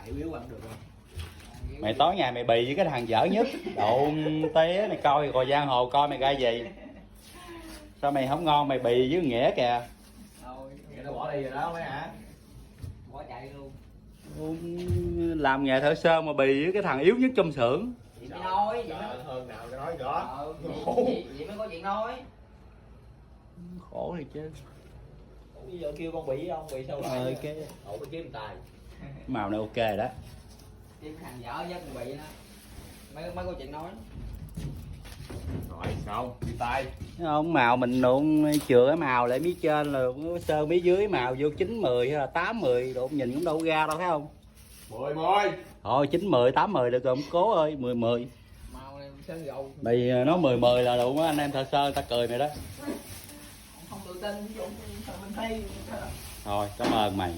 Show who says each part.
Speaker 1: hiểu yếu ăn được không?
Speaker 2: Mày tối ngày mày bì với cái thằng dở nhất độn té mày coi giang hồ coi mày ra gì. Sao mày không ngon mày bì với Nghĩa kìa.
Speaker 1: Thôi, Nghĩa nó bỏ đi rồi đó mấy hả? Bỏ chạy luôn.
Speaker 2: Làm nghề thợ sơn mà bì với cái thằng yếu nhất trong xưởng.
Speaker 1: Vậy mới nói, vậy
Speaker 3: Trời,
Speaker 1: mới...
Speaker 3: hơn nào cái nói rõ.
Speaker 1: Vậy mới có chuyện nói.
Speaker 2: Khổ thì chứ.
Speaker 1: Bây giờ kêu con bị không? Bị sao lại?
Speaker 2: Cái
Speaker 1: Ủa phải kiếm tài.
Speaker 2: màu này ok rồi đó.
Speaker 1: Kiếm thằng dở với con bị đó. Mới có chuyện nói.
Speaker 3: Rồi sao? Đi tay.
Speaker 2: Thấy không, màu mình nụn chừa cái màu lại mí trên là sơn mí dưới màu vô 9 10 hay là 8 10 độ nhìn cũng đâu ra đâu thấy không.
Speaker 3: 10 10.
Speaker 2: Thôi 9 10 8 10 được rồi cố ơi 10 10.
Speaker 1: Màu này sơn dầu.
Speaker 2: Mày nói 10 10 là đủ anh em thợ sơn ta cười mày đó.
Speaker 1: Không tự tin, sao mình thấy.
Speaker 2: Thôi cảm ơn mày.